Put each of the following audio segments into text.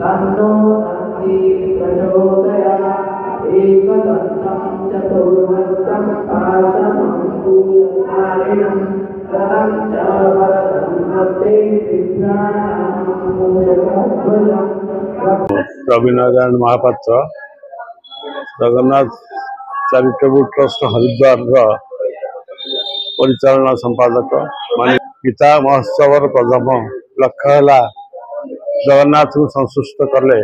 तन्नो तन्त्री प्रचोदयात् एकदन्तं चतुर्हस्तं पाशमङ्कुशधारिणं रथं च वरदं हस्ते बिभ्राणां रविनारायण महापात्र जगन्नाथ चैरिटेबल ट्रस्ट हरिद्वार परिचालना संपादक मान गीता महोत्सव प्रथम लक्ष्य है जगन्नाथ को संतुष्ट कले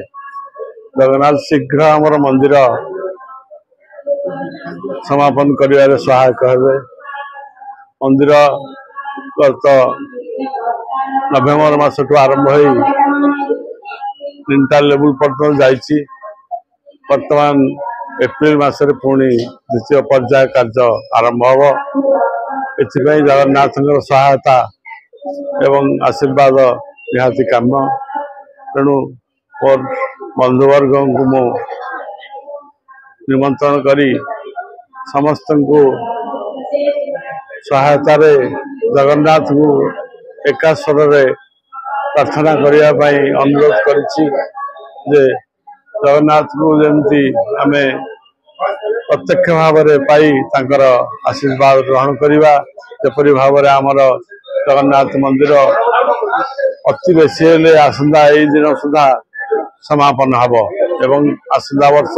जगन्नाथ शीघ्र आमर मंदिर समापन कर सहायक हे। मंदिर गत नवेम्बर मास आरंभ हो तीनटा लेवल पर्यटन जाइए। वर्तमान एप्रिल मासरे पुणी द्वितीय पर्याय कार्य आरंभ हम। एथिपाई जगन्नाथ सहायता एवं आशीर्वाद निहाती काम। तेणु मोर बंधुवर्ग को मु निमंत्रण करी समस्त को सहायता रे जगन्नाथ को एका स्वर रे प्रार्थना करने अनुरोध करिछि जे जगन्नाथ को जमती आमे प्रत्यक्ष भाव में पाई तांकर आशीर्वाद ग्रहण करवा। जपरी भाव में आमर जगन्नाथ मंदिर अति बेसी आसंदा यही दिन सुधा समापन हब एवं आसंदा वर्ष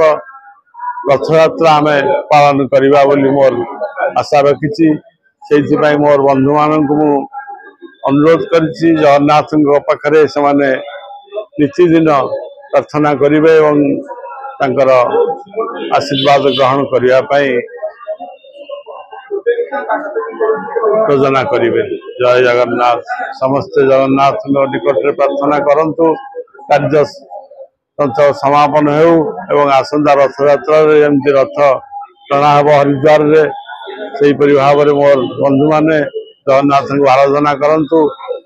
रथ यात्रा आमे पालन करवा बोली मोर आशा रखी। से मोर बंधु मान अनुरोध करिछि जगन्नाथ पाखरे से माने नितिदिन प्रार्थना करेंगे और तांकर आशीर्वाद ग्रहण करने योजना करेंगे। जय जगन्नाथ। समस्त जगन्नाथ निकट में प्रार्थना करंतु कार्य समापन हो एवं आसंदा रथ यात्रा जमी रथ टणा हम हरिद्वार से भाव में मोर बंधु मैंने जगन्नाथ को आराधना करंतु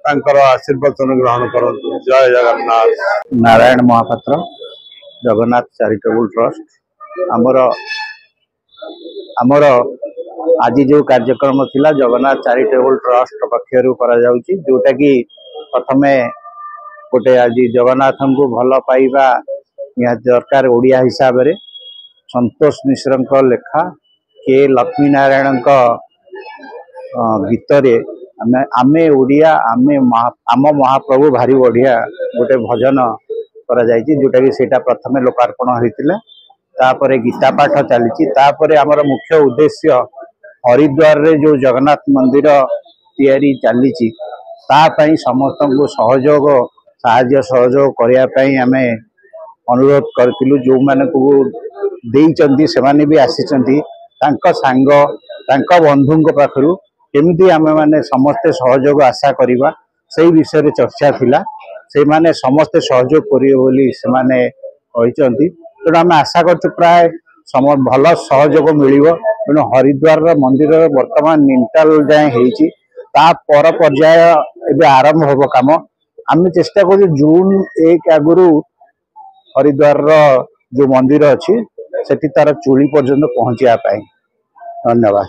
तांकर आशीर्वचन ग्रहण करंतु। जय जगन्नाथ। नारायण महापात्र जगन्नाथ चैरिटेबल ट्रस्ट आमर आज जो कार्यक्रम थिला जगन्नाथ चैरिटेबल ट्रस्ट पक्षर जोटा कि प्रथम गोटे आज जगन्नाथ को भल पाइबा निहाती दरकार। ओडिया हिसाब से संतोष मिश्र लेखा के लक्ष्मी नारायण गीत रे आमे ओडिया आम महाप्रभु भारी बढ़िया गोटे भजन करा जायछि जोटा कि सेटा प्रथम लोकार्पण होइतिला। तापरे गीता पाठ चली आमर मुख्य उद्देश्य हरिद्वार रे जो जगन्नाथ मंदिर तैयारी चली समस्त को सहयोग साहाय्य सहयोग करने आम अनुरोध करूँ। जो मैंने देइचंती से माने भी आसीचंती तांका सांग तांका बंधु पाखरु केमिति आमे माने समस्ते सहयोग आशा करिबा सेही विषय रे चर्चा थिला। से माने समस्ते सहयोग करिवे बोली से माने कहिचंती। तेणु आम आशा करछु प्राय भल सहयोग मिलिबो। तेणु हरिद्वार मंदिर वर्तमान निंटाल जाए होईची ता पर पर्याय एबे आरंभ होबो काम। आम चेष्टा करू जून 1 आगुरु हरिद्वार जो मंदिर अच्छी सेठी तार चूड़ी पर्यंत पहुंचा पाए। धन्यवाद।